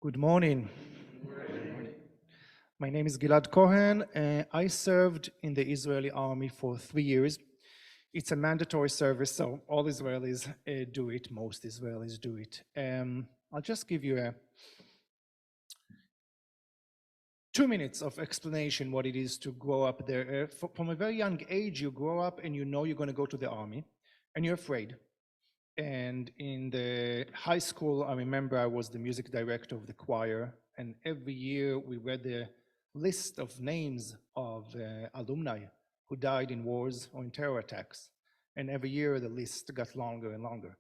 Good morning. My name is Gilad Cohen. I served in the Israeli army for 3 years. It's a mandatory service, so all Israelis do it, most Israelis do it. I'll just give you 2 minutes of explanation what it is to grow up there. From a very young age, you grow up and you know you're going to go to the army, and you're afraid. And in the high school, I remember I was the music director of the choir, and every year we read the list of names of alumni who died in wars or in terror attacks. And every year the list got longer and longer.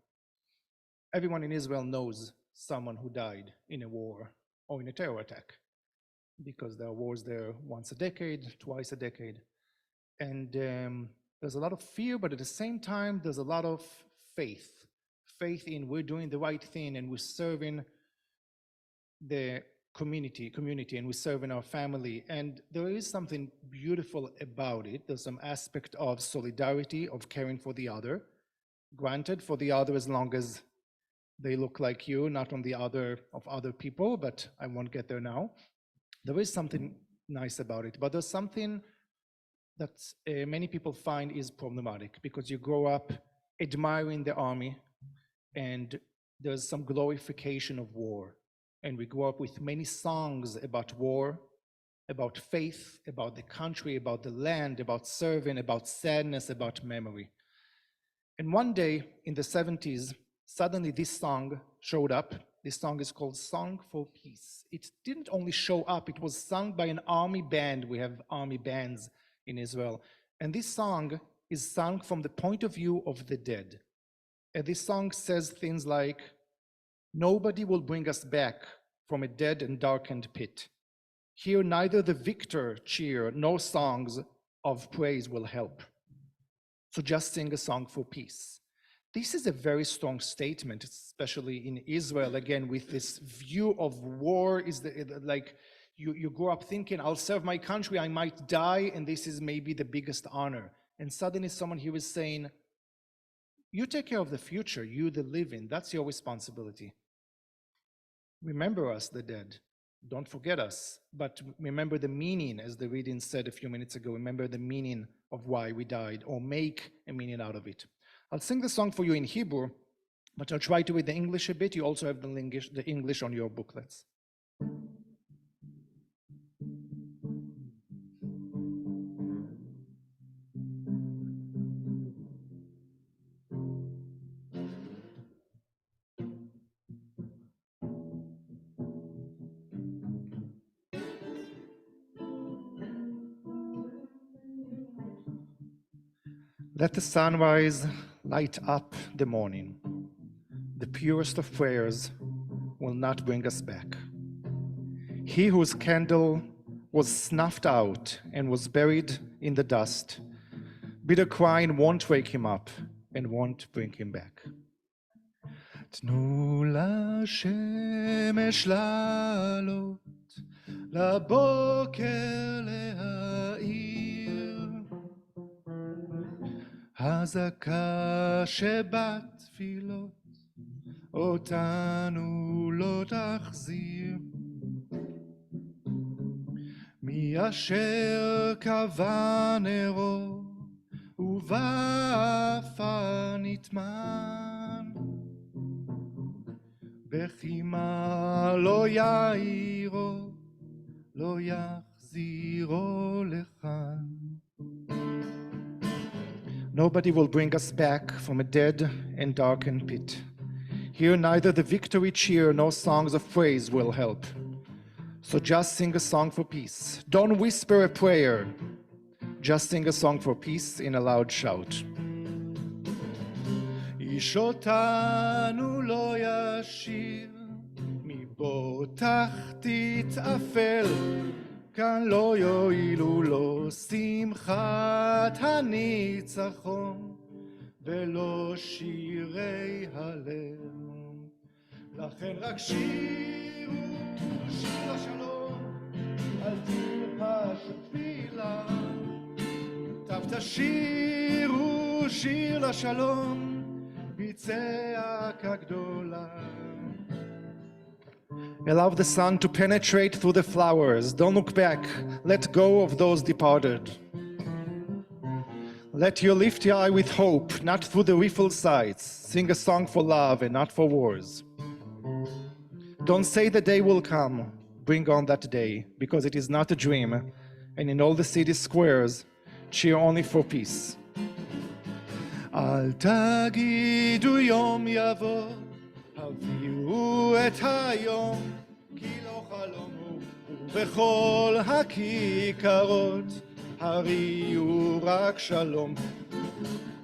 Everyone in Israel knows someone who died in a war or in a terror attack, because there are wars there once a decade, twice a decade. And there's a lot of fear, but at the same time, there's a lot of faith in we're doing the right thing, and we're serving the community, and we're serving our family. And there is something beautiful about it. There's some aspect of solidarity, of caring for the other, granted for the other as long as they look like you, not on the other of other people, but I won't get there now. There is something nice about it, but there's something that many people find is problematic, because you grow up admiring the army, and there's some glorification of war. And we grow up with many songs about war, about faith, about the country, about the land, about serving, about sadness, about memory. And one day in the 70s, suddenly this song showed up. This song is called Song for Peace. It didn't only show up, it was sung by an army band. We have army bands in Israel. And this song is sung from the point of view of the dead. And this song says things like, "Nobody will bring us back from a dead and darkened pit. Here neither the victor cheer nor songs of praise will help. So just sing a song for peace." This is a very strong statement, especially in Israel, again, with this view of war. Is like you grow up thinking, I'll serve my country, I might die, and this is maybe the biggest honor. And suddenly someone here is saying, you take care of the future, you the living, that's your responsibility. Remember us, the dead. Don't forget us, but remember the meaning, as the reading said a few minutes ago. Remember the meaning of why we died, or make a meaning out of it. I'll sing the song for you in Hebrew, but I'll try to read the English a bit. You also have the English on your booklets. Let the sunrise light up the morning. The purest of prayers will not bring us back. He whose candle was snuffed out and was buried in the dust, bitter crying won't wake him up and won't bring him back. תנו לשמש לעלות, לבוקר להאיר, הזעקה שבתפילות אותנו לא תחזיר. מי אשר קבע נרו ובעפר נטמן, בחימה לא יאירו, לא יחזירו לכאן. Nobody will bring us back from a dead and darkened pit. Here neither the victory cheer nor songs of praise will help. So just sing a song for peace. Don't whisper a prayer. Just sing a song for peace in a loud shout. איש אותנו לא ישיר, מבוא תחתית אפל, כאן לא יועילו לו שמחת הניצחון, ולא שירי הלב. לכן רק שירו שיר השלום, אל תרחש תפילה. טוב תשירו שיר לשלום, בצעקה גדולה. Allow the sun to penetrate through the flowers. Don't look back. Let go of those departed. Let you lift your eye with hope, not through the riffled sights. Sing a song for love and not for wars. Don't say the day will come. Bring on that day, because it is not a dream. And in all the city squares, cheer only for peace. אל תגידו יום יבוא, הביאו את היום, כי לא חלום הוא, ובכל הכיכרות, הריעו רק שלום.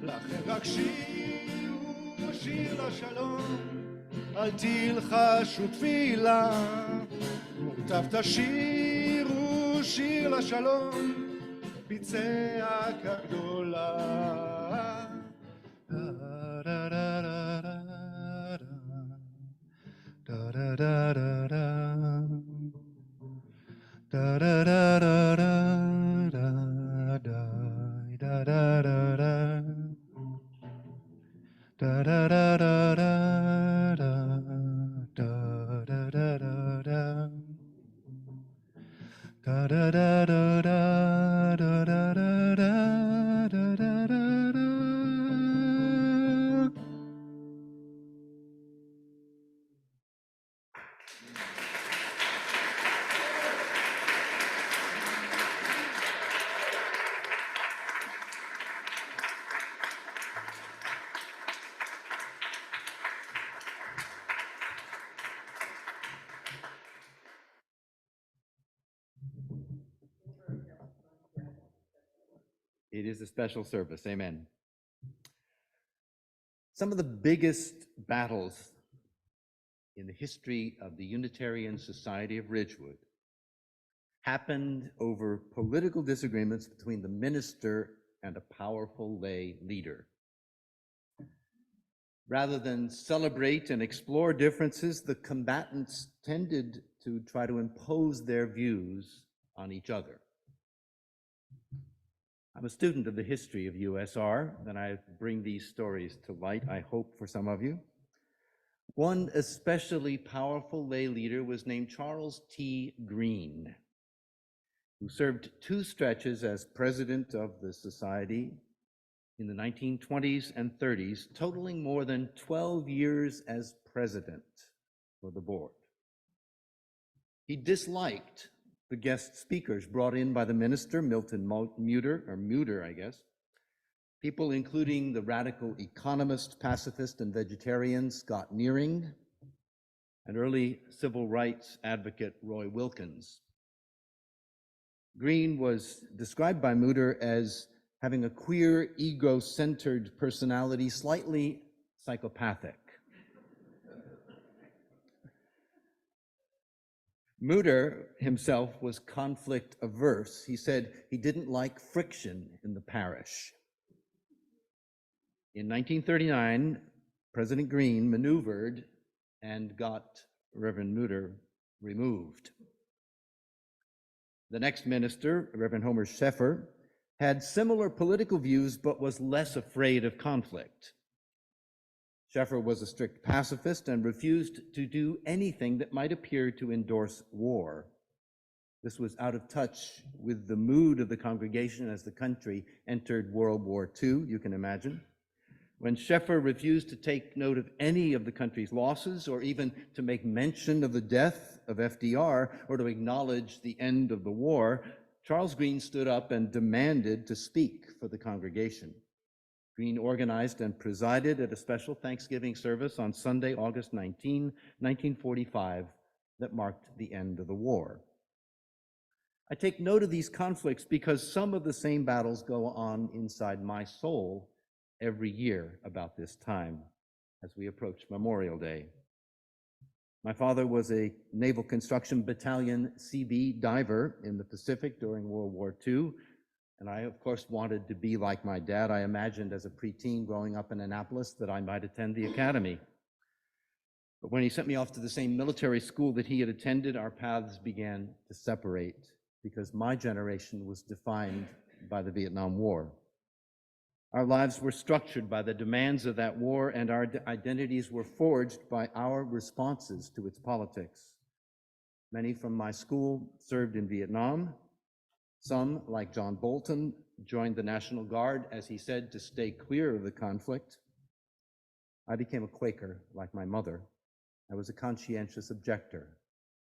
לכן רק שירו שיר לשלום, אל תלחשו תפילה, מוטב תשירו שיר לשלום, בצעקה גדולה. It is a special service, amen. Some of the biggest battles in the history of the Unitarian Society of Ridgewood happened over political disagreements between the minister and a powerful lay leader. Rather than celebrate and explore differences, the combatants tended to try to impose their views on each other. I'm a student of the history of USR, and I bring these stories to light, I hope, for some of you. One especially powerful lay leader was named Charles T. Green, who served 2 stretches as president of the society in the 1920s and 30s, totaling more than 12 years as president for the board. He disliked the guest speakers brought in by the minister, Milton Muter, I guess. People including the radical economist, pacifist, and vegetarian Scott Nearing, and early civil rights advocate Roy Wilkins. Green was described by Muter as having a queer, ego-centered personality, slightly psychopathic. Muter himself was conflict averse. He said he didn't like friction in the parish. In 1939, President Green maneuvered and got Reverend Muter removed. The next minister, Reverend Homer Sheffer, had similar political views but was less afraid of conflict. Sheffer was a strict pacifist and refused to do anything that might appear to endorse war. This was out of touch with the mood of the congregation as the country entered World War II, you can imagine. When Sheffer refused to take note of any of the country's losses or even to make mention of the death of FDR or to acknowledge the end of the war, Charles Green stood up and demanded to speak for the congregation. Green organized and presided at a special Thanksgiving service on Sunday, August 19, 1945, that marked the end of the war. I take note of these conflicts because some of the same battles go on inside my soul every year about this time as we approach Memorial Day. My father was a Naval Construction Battalion CB diver in the Pacific during World War II, and I, of course, wanted to be like my dad. I imagined as a preteen growing up in Annapolis that I might attend the academy. But when he sent me off to the same military school that he had attended, our paths began to separate because my generation was defined by the Vietnam War. Our lives were structured by the demands of that war, and our identities were forged by our responses to its politics. Many from my school served in Vietnam. Some, like John Bolton, joined the National Guard, as he said, to stay clear of the conflict. I became a Quaker, like my mother. I was a conscientious objector,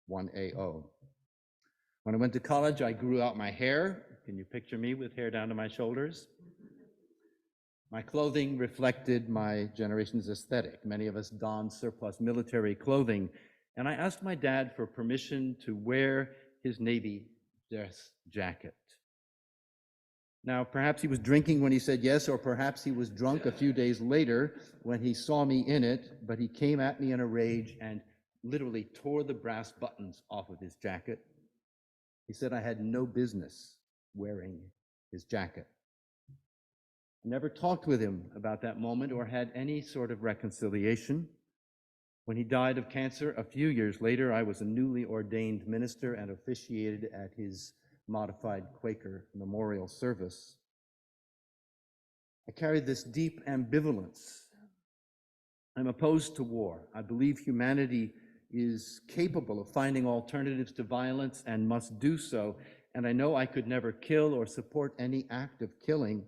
1AO. When I went to college, I grew out my hair. Can you picture me with hair down to my shoulders? My clothing reflected my generation's aesthetic. Many of us donned surplus military clothing, and I asked my dad for permission to wear his Navy dress jacket. Now, perhaps he was drinking when he said yes, or perhaps he was drunk a few days later when he saw me in it, but he came at me in a rage and literally tore the brass buttons off of his jacket. He said I had no business wearing his jacket. I never talked with him about that moment or had any sort of reconciliation. When he died of cancer a few years later, I was a newly ordained minister and officiated at his modified Quaker memorial service. I carried this deep ambivalence. I'm opposed to war. I believe humanity is capable of finding alternatives to violence and must do so. And I know I could never kill or support any act of killing.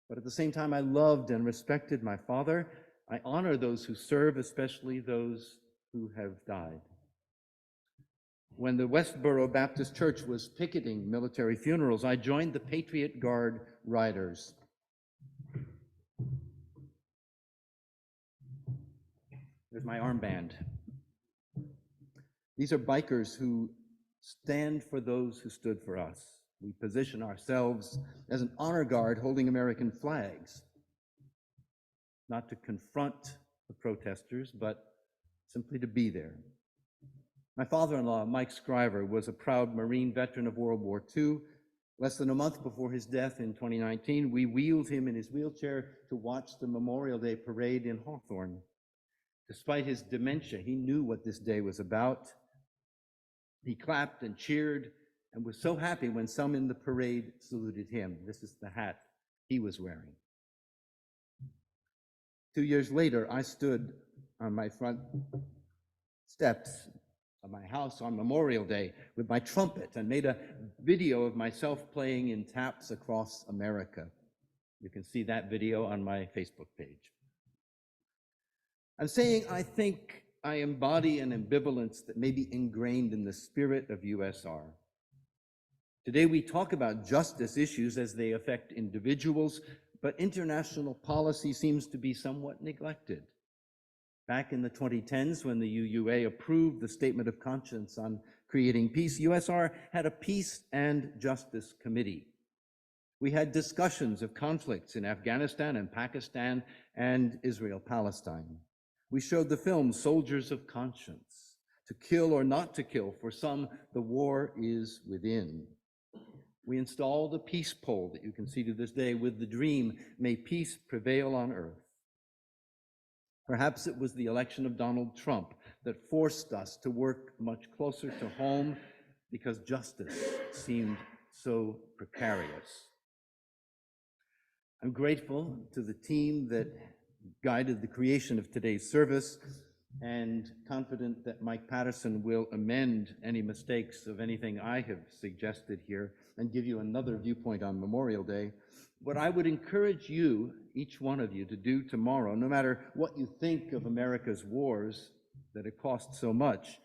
But at the same time, I loved and respected my father. I honor those who serve, especially those who have died. When the Westboro Baptist Church was picketing military funerals, I joined the Patriot Guard Riders. There's my armband. These are bikers who stand for those who stood for us. We position ourselves as an honor guard holding American flags, not to confront the protesters, but simply to be there. My father-in-law, Mike Scriver, was a proud Marine veteran of World War II. Less than a month before his death in 2019, we wheeled him in his wheelchair to watch the Memorial Day parade in Hawthorne. Despite his dementia, he knew what this day was about. He clapped and cheered and was so happy when some in the parade saluted him. This is the hat he was wearing. 2 years later, I stood on my front steps of my house on Memorial Day with my trumpet and made a video of myself playing in taps across America. You can see that video on my Facebook page. I'm saying I think I embody an ambivalence that may be ingrained in the spirit of USR. Today we talk about justice issues as they affect individuals, but international policy seems to be somewhat neglected. Back in the 2010s, when the UUA approved the Statement of Conscience on creating peace, USR had a Peace and Justice Committee. We had discussions of conflicts in Afghanistan and Pakistan and Israel-Palestine. We showed the film Soldiers of Conscience, To Kill or Not to Kill. For some, the war is within. We installed a peace pole that you can see to this day with the dream, may peace prevail on earth. Perhaps it was the election of Donald Trump that forced us to work much closer to home because justice seemed so precarious. I'm grateful to the team that guided the creation of today's service and confident that Mike Patterson will amend any mistakes of anything I have suggested here and give you another viewpoint on Memorial Day. What I would encourage you, each one of you, to do tomorrow, no matter what you think of America's wars, that it costs so much,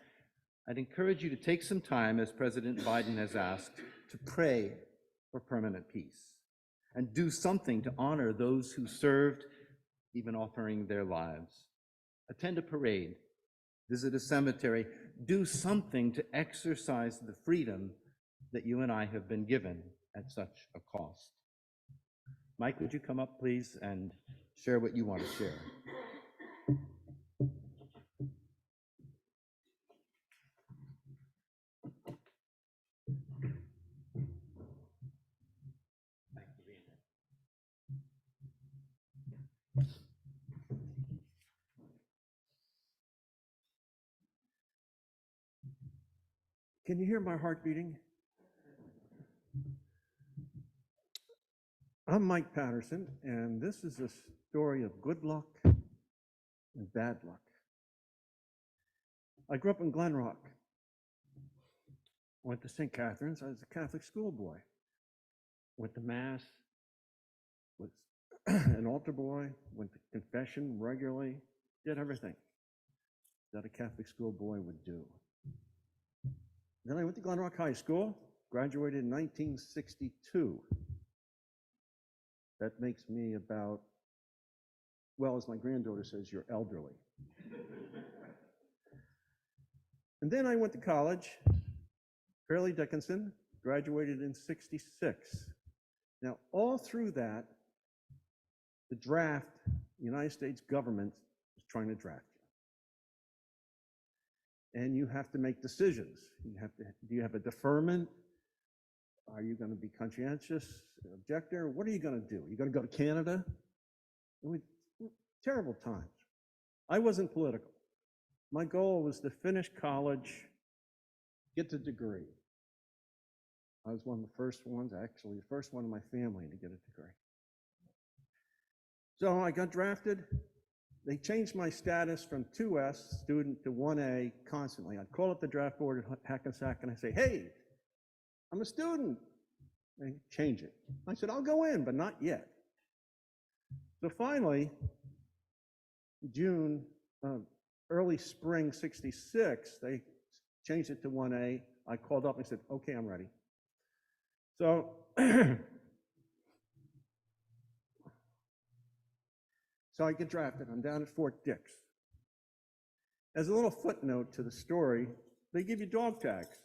I'd encourage you to take some time, as President Biden has asked, to pray for permanent peace and do something to honor those who served, even offering their lives. Attend a parade, visit a cemetery, do something to exercise the freedom that you and I have been given at such a cost. Mike, would you come up, please, and share what you want to share? Can you hear my heart beating? I'm Mike Patterson, and this is a story of good luck and bad luck. I grew up in Glen Rock. Went to St. Catherine's. I was a Catholic schoolboy. Went to Mass, was an altar boy, went to confession regularly, did everything that a Catholic schoolboy would do. Then I went to Glen Rock High School, graduated in 1962. That makes me about, well, as my granddaughter says, you're elderly. And then I went to college, Fairleigh Dickinson, graduated in 66. Now, all through that, the draft, the United States government is trying to draft you. And you have to make decisions. Do you have a deferment? Are you going to be conscientious, objector? What are you going to do? Are you going to go to Canada? Terrible times. I wasn't political. My goal was to finish college, get the degree. I was one of the first ones, actually, the first one in my family to get a degree. So I got drafted. They changed my status from 2S student to 1A constantly. I'd call up the draft board at Hackensack and I'd say, hey, I'm a student. They change it. I said, I'll go in, but not yet. So finally, June, early spring 66, they changed it to 1A. I called up and said, okay, I'm ready. So, so I get drafted. I'm down at Fort Dix. As a little footnote to the story, they give you dog tags.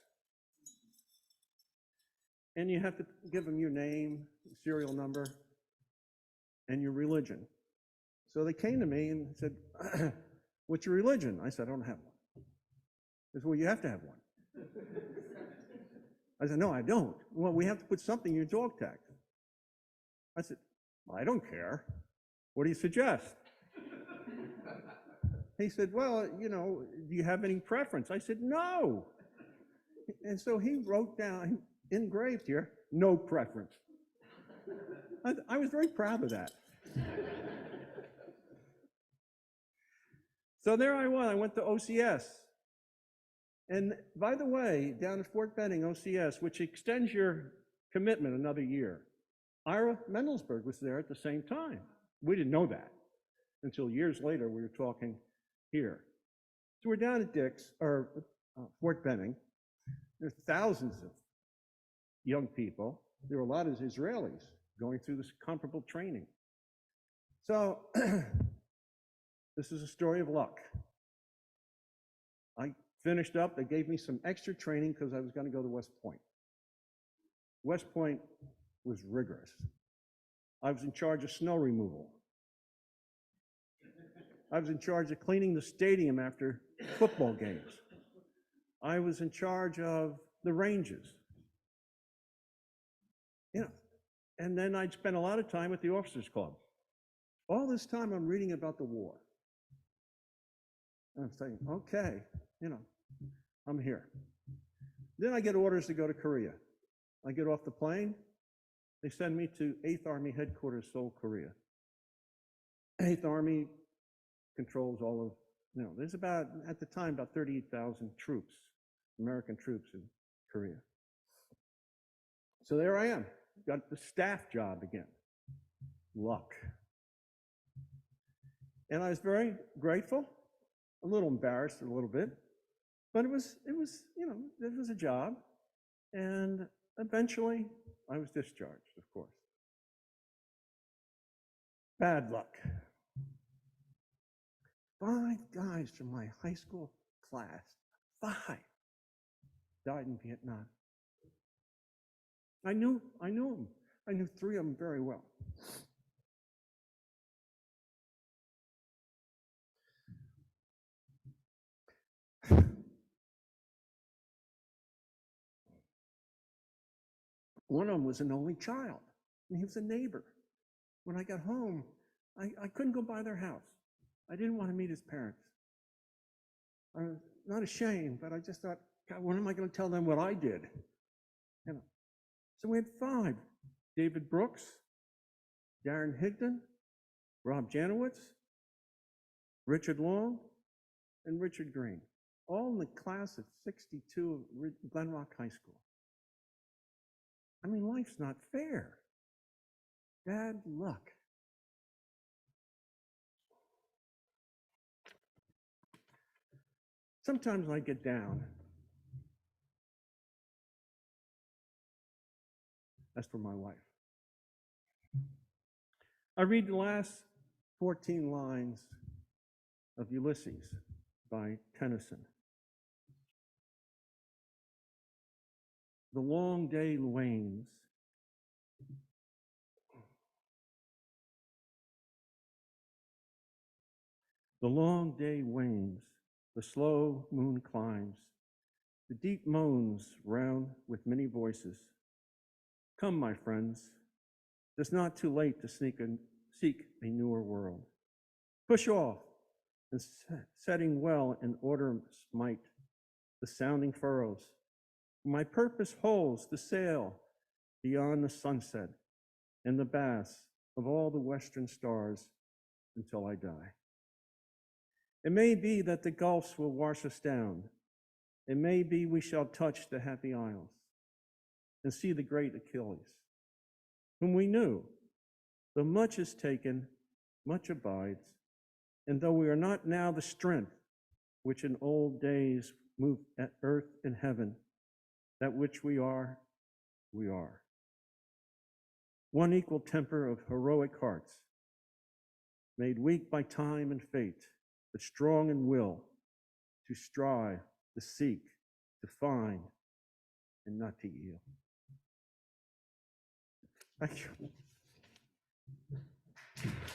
And you have to give them your name, serial number, and your religion. So they came to me and said, what's your religion? I said, I don't have one. They said, well, you have to have one. I said, no, I don't. Well, we have to put something in your dog tag. I said, well, I don't care. What do you suggest? He said, well, you know, do you have any preference? I said, no. And so he wrote down, engraved here, no preference. I was very proud of that. So there I was. I went to OCS. And by the way, down at Fort Benning, OCS, which extends your commitment another year, Ira Mendelsberg was there at the same time. We didn't know that until years later we were talking here. So we're down at Fort Benning. There are thousands of young people. There were a lot of Israelis going through this comparable training. So this is a story of luck. I finished up. They gave me some extra training because I was going to go to West Point. West Point was rigorous. I was in charge of snow removal. I was in charge of cleaning the stadium after football games. I was in charge of the ranges. You know, and then I'd spend a lot of time at the officers' club. All this time I'm reading about the war. And I'm saying, okay, you know, I'm here. Then I get orders to go to Korea. I get off the plane. They send me to 8th Army headquarters, Seoul, Korea. 8th Army controls all of, you know, there's about, at the time, about 38,000 troops, American troops in Korea. So there I am, got the staff job again. Luck. And I was very grateful, a little embarrassed a little bit, but it was, you know, it was a job. And eventually I was discharged, of course. Bad luck. 5 guys from my high school class, 5, died in Vietnam. I knew them. I knew 3 of them very well. One of them was an only child, and he was a neighbor. When I got home, I couldn't go by their house. I didn't want to meet his parents. I was not ashamed, but I just thought, God, when am I going to tell them what I did? You know. So we had 5. David Brooks, Darren Higdon, Rob Janowitz, Richard Long, and Richard Green. all in the class of 62 at Glen Rock High School. I mean, life's not fair. Bad luck. Sometimes I get down. That's for my wife. I read the last 14 lines of Ulysses by Tennyson. The long day wanes. The long day wanes. The slow moon climbs. The deep moans round with many voices. Come, my friends. It's not too late to seek a newer world. Push off, and setting well in order's might, the sounding furrows. My purpose holds to sail beyond the sunset and the baths of all the western stars until I die. It may be that the gulfs will wash us down. It may be we shall touch the happy isles and see the great Achilles, whom we knew. Though much is taken, much abides, and though we are not now the strength which in old days moved at earth and heaven, that which we are, we are. One equal temper of heroic hearts, made weak by time and fate, but strong in will, to strive, to seek, to find, and not to yield. Thank you.